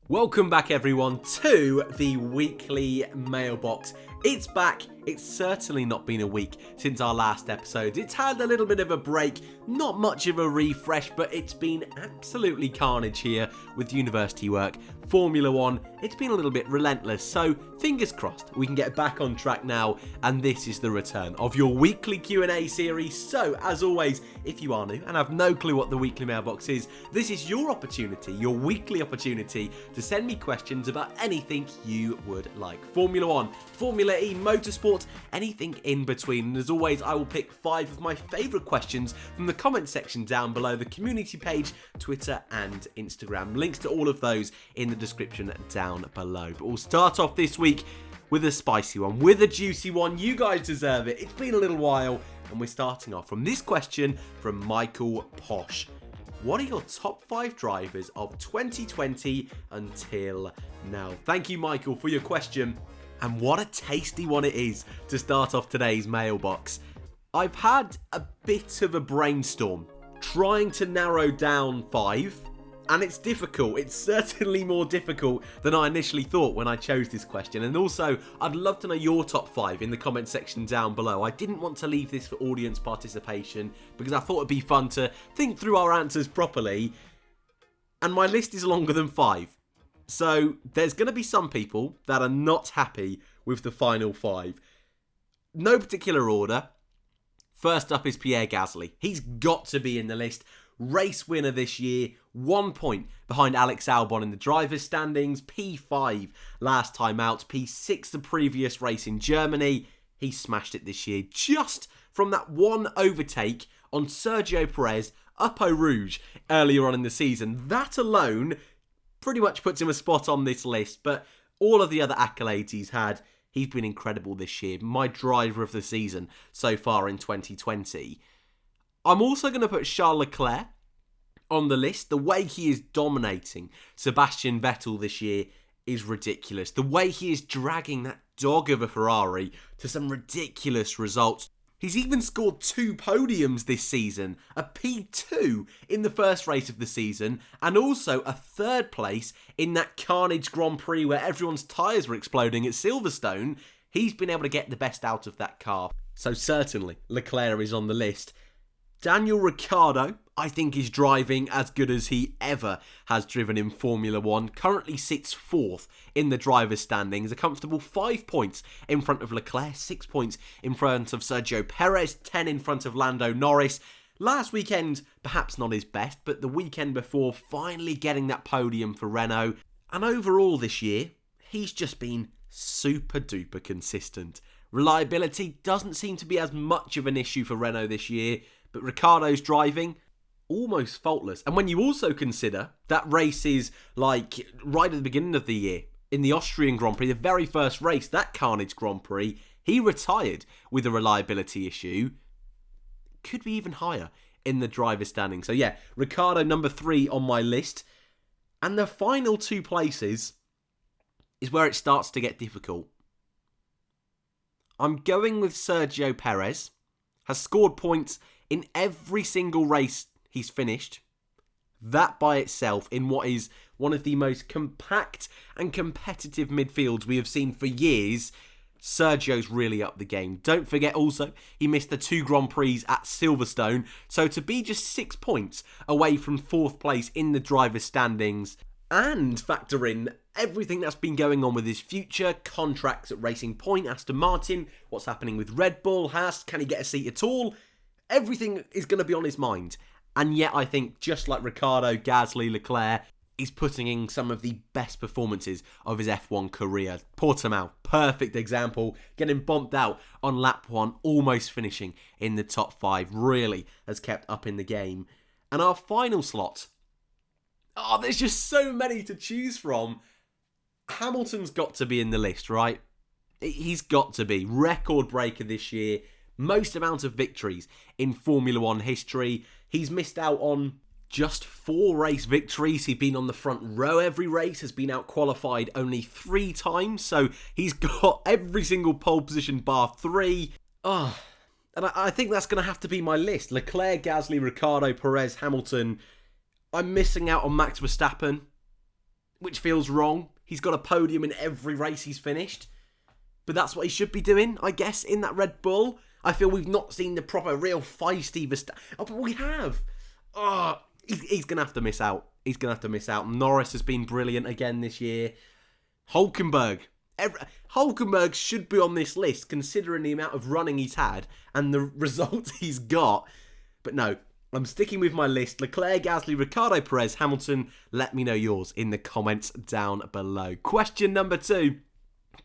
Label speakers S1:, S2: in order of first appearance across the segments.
S1: Welcome back everyone to the weekly mailbox. It's back. It's certainly not been a week since our last episode. It's had a little bit of a break, not much of a refresh, but it's been absolutely carnage here with university work, Formula One. It's been a little bit relentless, so fingers crossed we can get back on track now, and this is the return of your weekly Q&A series. So, as always, if you are new and have no clue what the weekly mailbox is, this is your opportunity, your weekly opportunity to send me questions about anything you would like. Formula One, Formula E, motorsport, anything in between. And as always, I will pick 5 of my favourite questions from the comment section down below, the community page, Twitter and Instagram. Links to all of those in the description down below. But we'll start off this week with a spicy one, with a juicy one. You guys deserve it. It's been a little while, and we're starting off from this question from Michael Posh. What are your top 5 drivers of 2020 until now? Thank you, Michael, for your question. And what a tasty one it is to start off today's mailbox. I've had a bit of a brainstorm trying to narrow down 5, and it's difficult. It's certainly more difficult than I initially thought when I chose this question. And also, I'd love to know your top 5 in the comment section down below. I didn't want to leave this for audience participation because I thought it'd be fun to think through our answers properly. And my list is longer than 5. So there's going to be some people that are not happy with the final 5. No particular order. First up is Pierre Gasly. He's got to be in the list. Race winner this year, 1 point behind Alex Albon in the driver's standings, P5 last time out, P6 the previous race in Germany. He smashed it this year just from that one overtake on Sergio Perez up Eau Rouge earlier on in the season. That alone pretty much puts him a spot on this list, but all of the other accolades he's had, he's been incredible this year. My driver of the season so far in 2020. I'm also going to put Charles Leclerc on the list. The way he is dominating Sebastian Vettel this year is ridiculous. The way he is dragging that dog of a Ferrari to some ridiculous results. He's even scored 2 podiums this season, a P2 in the first race of the season, and also a 3rd place in that carnage Grand Prix where everyone's tyres were exploding at Silverstone. He's been able to get the best out of that car. So certainly, Leclerc is on the list. Daniel Ricciardo, I think, is driving as good as he ever has driven in Formula One. Currently sits 4th in the driver's standings, a comfortable 5 points in front of Leclerc, 6 points in front of Sergio Perez, 10 in front of Lando Norris. Last weekend, perhaps not his best, but the weekend before, finally getting that podium for Renault. And overall this year, he's just been super duper consistent. Reliability doesn't seem to be as much of an issue for Renault this year, but Ricciardo's driving, almost faultless. And when you also consider that race is like right at the beginning of the year, in the Austrian Grand Prix, the very first race, that carnage Grand Prix, he retired with a reliability issue. Could be even higher in the driver's standing. So yeah, Ricciardo number 3 on my list. And the final 2 places is where it starts to get difficult. I'm going with Sergio Perez. Has scored points in every single race he's finished. That by itself, in what is one of the most compact and competitive midfields we have seen for years, Sergio's really upped the game. Don't forget also, he missed the 2 Grand Prix at Silverstone, so to be just 6 points away from 4th place in the driver's standings, and factor in everything that's been going on with his future, contracts at Racing Point, Aston Martin, what's happening with Red Bull, Haas, can he get a seat at all? Everything is going to be on his mind. And yet I think, just like Ricciardo, Gasly, Leclerc, he's putting in some of the best performances of his F1 career. Portimao, perfect example, getting bumped out on lap 1, almost finishing in the top 5, really has kept up in the game. And our final slot, there's just so many to choose from. Hamilton's got to be in the list, right? He's got to be. Record breaker this year. Most amount of victories in Formula One history. He's missed out on just 4 race victories. He's been on the front row every race. Has been out qualified only 3 times. So he's got every single pole position bar 3. And I think that's going to have to be my list. Leclerc, Gasly, Ricciardo, Perez, Hamilton. I'm missing out on Max Verstappen. which feels wrong. He's got a podium in every race he's finished. But that's what he should be doing, I guess, in that Red Bull. I feel we've not seen the proper, real feisty Verstappen. Oh, but we have. Oh, he's going to have to miss out. He's going to have to miss out. Norris has been brilliant again this year. Hulkenberg. Hulkenberg should be on this list, considering the amount of running he's had and the results he's got. But no, I'm sticking with my list. Leclerc, Gasly, Ricciardo, Perez, Hamilton. Let me know yours in the comments down below. Question number 2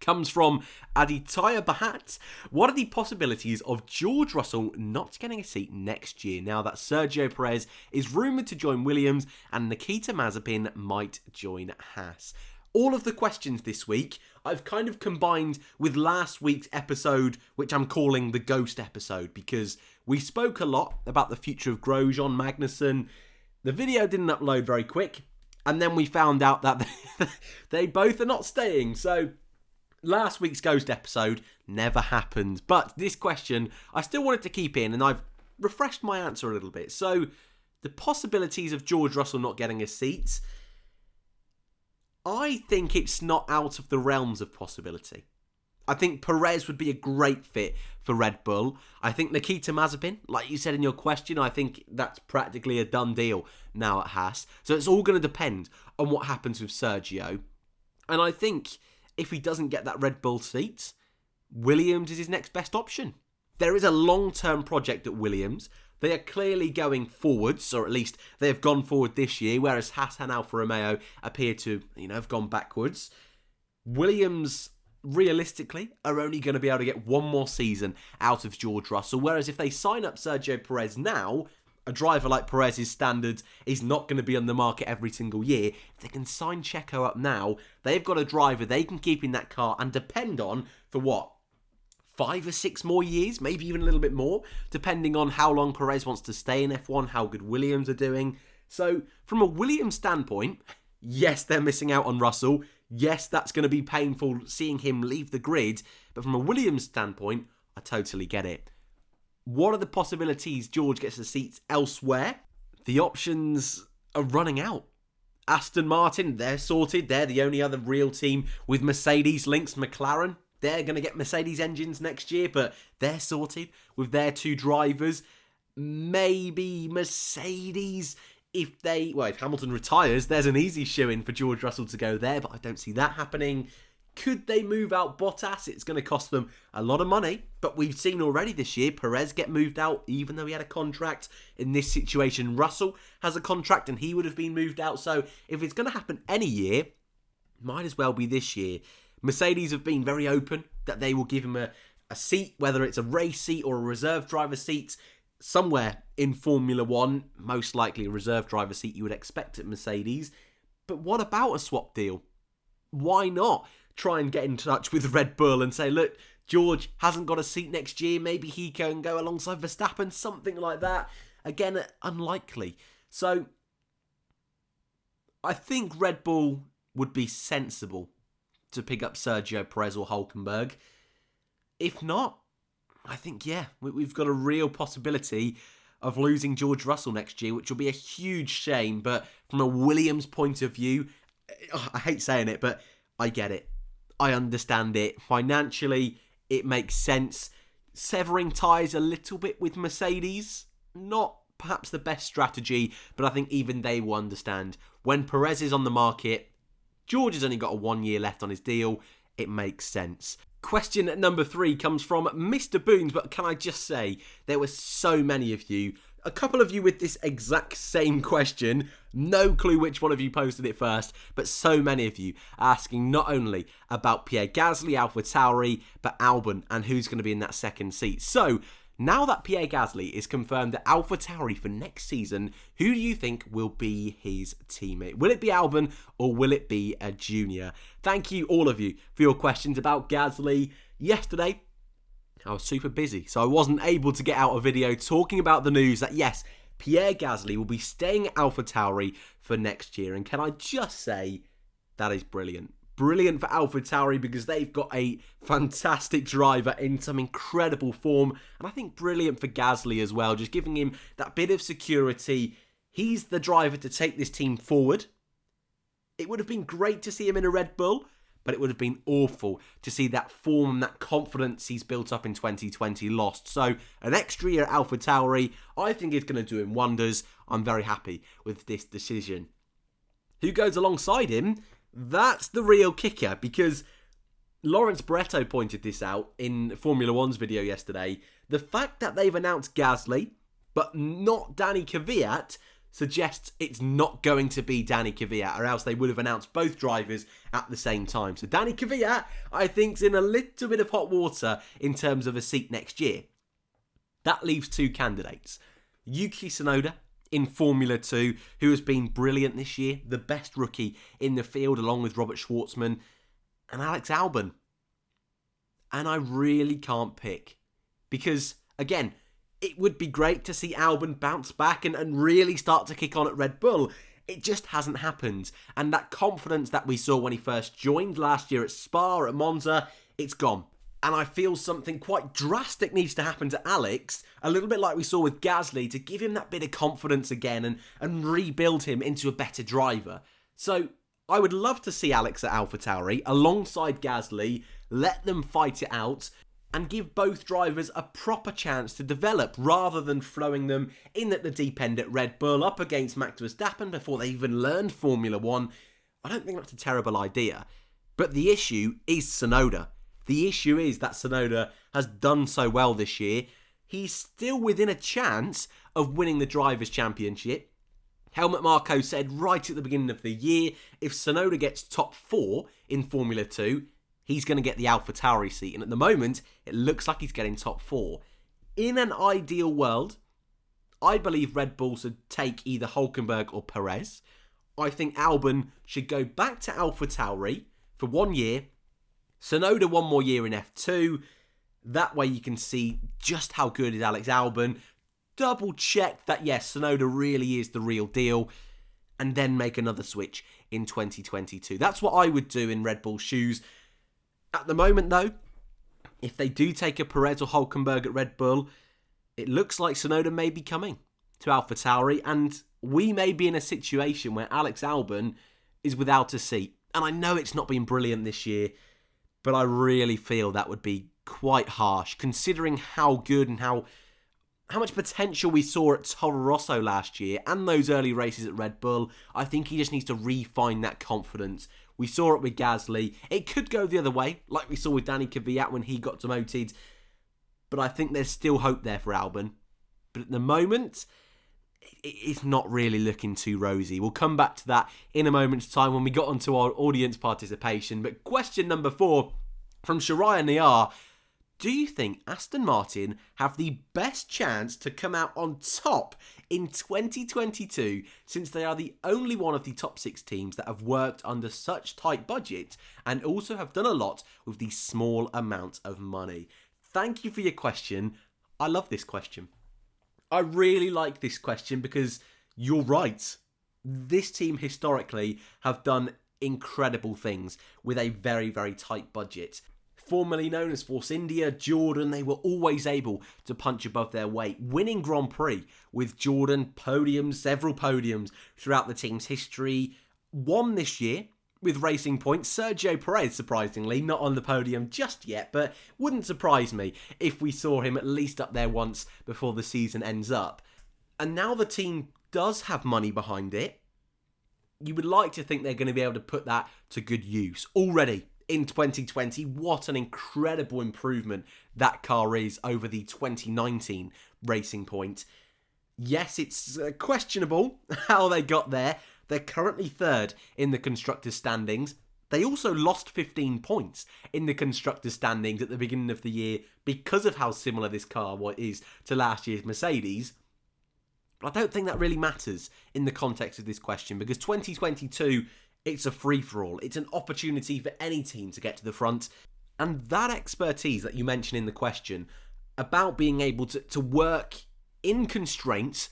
S1: comes from Aditya Bahat. What are the possibilities of George Russell not getting a seat next year now that Sergio Perez is rumoured to join Williams and Nikita Mazepin might join Haas? All of the questions this week I've kind of combined with last week's episode, which I'm calling the Ghost episode, because we spoke a lot about the future of Grosjean, Magnussen. The video didn't upload very quick, and then we found out that they both are not staying. So last week's Ghost episode never happened. But this question I still wanted to keep in, and I've refreshed my answer a little bit. So the possibilities of George Russell not getting a seat, I think it's not out of the realms of possibility. I think Perez would be a great fit for Red Bull. I think Nikita Mazepin, like you said in your question, I think that's practically a done deal now at Haas. So it's all going to depend on what happens with Sergio. And I think if he doesn't get that Red Bull seat, Williams is his next best option. There is a long-term project at Williams. They are clearly going forwards, or at least they have gone forward this year, whereas Haas and Alfa Romeo appear to, have gone backwards. Williams, realistically, are only going to be able to get one more season out of George Russell, whereas if they sign up Sergio Perez now, a driver like Perez's standards is not going to be on the market every single year. If they can sign Checo up now, they've got a driver they can keep in that car and depend on for what? 5 or 6 more years, maybe even a little bit more, depending on how long Perez wants to stay in F1, how good Williams are doing. So, from a Williams standpoint, yes, they're missing out on Russell. Yes, that's going to be painful seeing him leave the grid. But from a Williams standpoint, I totally get it. What are the possibilities George gets a seat elsewhere? The options are running out. Aston Martin, they're sorted. They're the only other real team with Mercedes links. McLaren, they're going to get Mercedes engines next year, but they're sorted with their 2 drivers. Maybe Mercedes, if Hamilton retires, there's an easy shoe-in for George Russell to go there, but I don't see that happening. Could they move out Bottas? It's going to cost them a lot of money, but we've seen already this year Perez get moved out even though he had a contract. In this situation, Russell has a contract and he would have been moved out. So if it's going to happen any year, might as well be this year. Mercedes have been very open that they will give him a seat, whether it's a race seat or a reserve driver seat, somewhere in Formula 1, most likely a reserve driver seat you would expect at Mercedes. But what about a swap deal? Why not try and get in touch with Red Bull and say, look, George hasn't got a seat next year, maybe he can go alongside Verstappen, something like that. Again, unlikely. So I think Red Bull would be sensible to pick up Sergio Perez or Hulkenberg. If not, I think, we've got a real possibility of losing George Russell next year, which will be a huge shame. But from a Williams point of view, I hate saying it, but I get it. I understand it. Financially, it makes sense. Severing ties a little bit with Mercedes, not perhaps the best strategy, but I think even they will understand. When Perez is on the market, George has only got a 1 year left on his deal. It makes sense. Question number 3 comes from Mr. Boons, but can I just say, there were so many of you, a couple of you with this exact same question, no clue which one of you posted it first, but so many of you asking not only about Pierre Gasly, AlphaTauri, but Albon and who's going to be in that second seat. So, now that Pierre Gasly is confirmed at AlphaTauri for next season, who do you think will be his teammate? Will it be Albon or will it be a junior? Thank you, all of you, for your questions about Gasly. Yesterday, I was super busy, so I wasn't able to get out a video talking about the news that, yes, Pierre Gasly will be staying at AlphaTauri for next year. And can I just say, that is brilliant. Brilliant for AlphaTauri because they've got a fantastic driver in some incredible form. And I think brilliant for Gasly as well, just giving him that bit of security. He's the driver to take this team forward. It would have been great to see him in a Red Bull, but it would have been awful to see that form and that confidence he's built up in 2020 lost. So an extra year at AlphaTauri, I think is going to do him wonders. I'm very happy with this decision. Who goes alongside him? That's the real kicker, because Lawrence Barretto pointed this out in Formula One's video yesterday. The fact that they've announced Gasly, but not Danny Kvyat, suggests it's not going to be Danny Kvyat, or else they would have announced both drivers at the same time. So Danny Kvyat, I think, is in a little bit of hot water in terms of a seat next year. That leaves two candidates. Yuki Tsunoda in Formula 2, who has been brilliant this year, the best rookie in the field along with Robert Schwartzman, and Alex Albon. And I really can't pick, because, again, it would be great to see Albon bounce back and really start to kick on at Red Bull. It just hasn't happened. And that confidence that we saw when he first joined last year at Spa, at Monza, it's gone. And I feel something quite drastic needs to happen to Alex, a little bit like we saw with Gasly, to give him that bit of confidence again and rebuild him into a better driver. So I would love to see Alex at AlphaTauri alongside Gasly, let them fight it out, and give both drivers a proper chance to develop, rather than throwing them in at the deep end at Red Bull up against Max Verstappen before they even learned Formula 1. I don't think that's a terrible idea. But the issue is Tsunoda. The issue is that Tsunoda has done so well this year. He's still within a chance of winning the Drivers' Championship. Helmut Marko said right at the beginning of the year, if Tsunoda gets top 4 in Formula 2, he's going to get the AlphaTauri seat. And at the moment, it looks like he's getting top 4. In an ideal world, I believe Red Bull should take either Hülkenberg or Perez. I think Albon should go back to AlphaTauri for 1 year. Tsunoda 1 more year in F2. That way you can see just how good is Alex Albon. Double check that, yes, Tsunoda really is the real deal. And then make another switch in 2022. That's what I would do in Red Bull's shoes. At the moment, though, if they do take a Perez or Hülkenberg at Red Bull, it looks like Tsunoda may be coming to AlphaTauri, and we may be in a situation where Alex Albon is without a seat. And I know it's not been brilliant this year, but I really feel that would be quite harsh, considering how good and how much potential we saw at Toro Rosso last year and those early races at Red Bull. I think he just needs to refine that confidence. We saw it with Gasly. It could go the other way, like we saw with Danny Kvyat when he got demoted. But I think there's still hope there for Albon. But at the moment, it's not really looking too rosy. We'll come back to that in a moment's time when we got onto our audience participation. But question number 4 from Shariah Niyar. Do you think Aston Martin have the best chance to come out on top in 2022, since they are the only one of the top 6 teams that have worked under such tight budgets and also have done a lot with the small amount of money? Thank you for your question. I love this question. I really like this question because you're right. This team historically have done incredible things with a very, very tight budget. Formerly known as Force India, Jordan, they were always able to punch above their weight, winning Grand Prix with Jordan, podiums, several podiums throughout the team's history. Won this year with Racing Point. Sergio Perez, surprisingly, not on the podium just yet, but wouldn't surprise me if we saw him at least up there once before the season ends up. And now the team does have money behind it. You would like to think they're going to be able to put that to good use already. In 2020, what an incredible improvement that car is over the 2019 Racing Point. Yes, it's questionable how they got there. They're currently 3rd in the Constructors' standings. They also lost 15 points in the Constructors' standings at the beginning of the year because of how similar this car is to last year's Mercedes. But I don't think that really matters in the context of this question, because 2022... it's a free-for-all. It's an opportunity for any team to get to the front. And that expertise that you mentioned in the question about being able to work in constraints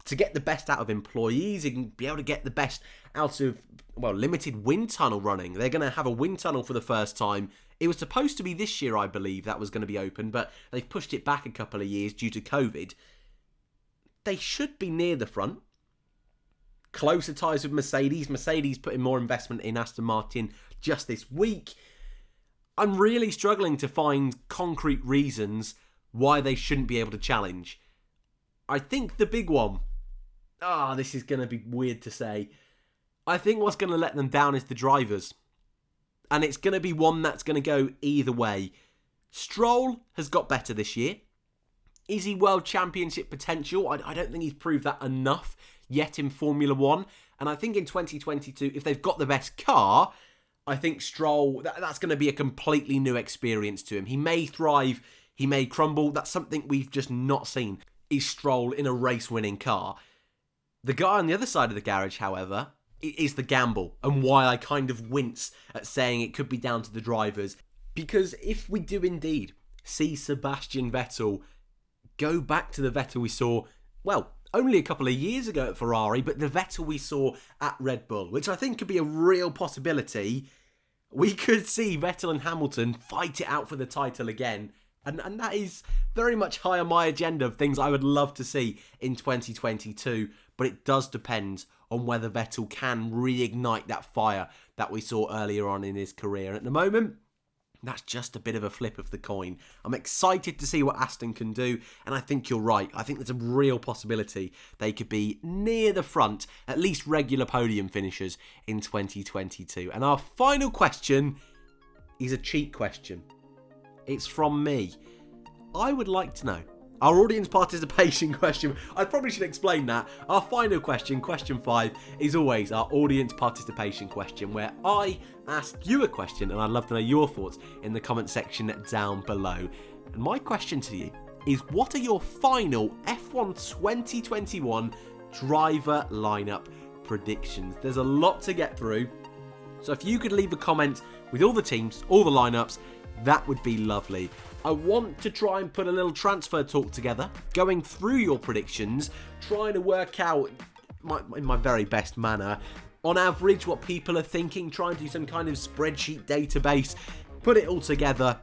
S1: to get the best out of employees and be able to get the best out of, limited wind tunnel running. They're going to have a wind tunnel for the first time. It was supposed to be this year, I believe, that was going to be open, but they've pushed it back a couple of years due to COVID. They should be near the front. closer ties with Mercedes. Mercedes putting more investment in Aston Martin just this week. I'm really struggling to find concrete reasons why they shouldn't be able to challenge. I think the big one, this is going to be weird to say, I think what's going to let them down is the drivers. And it's going to be one that's going to go either way. Stroll has got better this year. Is he World Championship potential? I don't think he's proved that enough yet in Formula 1. And I think in 2022, if they've got the best car, I think Stroll, that's going to be a completely new experience to him. He may thrive, he may crumble. That's something we've just not seen, is Stroll in a race-winning car. The guy on the other side of the garage, however, is the gamble, and why I kind of wince at saying it could be down to the drivers. Because if we do indeed see Sebastian Vettel go back to the Vettel we saw, well, only a couple of years ago at Ferrari, but the Vettel we saw at Red Bull, which I think could be a real possibility, we could see Vettel and Hamilton fight it out for the title again. And that is very much high on my agenda of things I would love to see in 2022. But it does depend on whether Vettel can reignite that fire that we saw earlier on in his career. And at the moment, that's just a bit of a flip of the coin. I'm excited to see what Aston can do, and I think you're right. I think there's a real possibility they could be near the front, at least regular podium finishers in 2022. And our final question is a cheat question. It's from me. I would like to know. Our audience participation question, I probably should explain that. Our final question, question 5, is always our audience participation question, where I ask you a question and I'd love to know your thoughts in the comment section down below. And my question to you is, what are your final F1 2021 driver lineup predictions? There's a lot to get through, so if you could leave a comment with all the teams, all the lineups, that would be lovely. I want to try and put a little transfer talk together, going through your predictions, trying to work out, in my very best manner, on average what people are thinking, trying to do some kind of spreadsheet database, put it all together,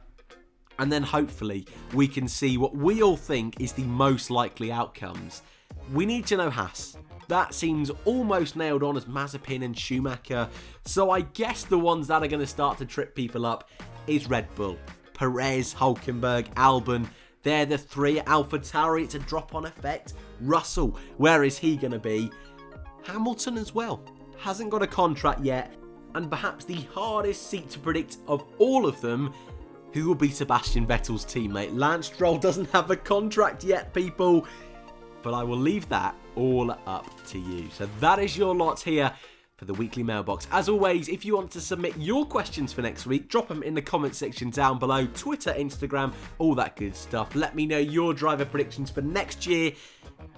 S1: and then hopefully we can see what we all think is the most likely outcomes. We need to know Haas. That seems almost nailed on as Mazepin and Schumacher, so I guess the ones that are going to start to trip people up is Red Bull. Perez, Hulkenberg, Albon, they're the three. AlphaTauri, it's a drop-on effect. Russell, where is he going to be? Hamilton as well, hasn't got a contract yet. And perhaps the hardest seat to predict of all of them, who will be Sebastian Vettel's teammate. Lance Stroll doesn't have a contract yet, people. But I will leave that all up to you. So that is your lot here for the weekly mailbox. As always, if you want to submit your questions for next week, drop them in the comment section down below. Twitter, Instagram, all that good stuff. Let me know your driver predictions for next year,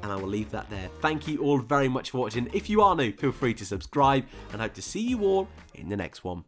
S1: and I will leave that there. Thank you all very much for watching. If you are new, feel free to subscribe, and hope to see you all in the next one.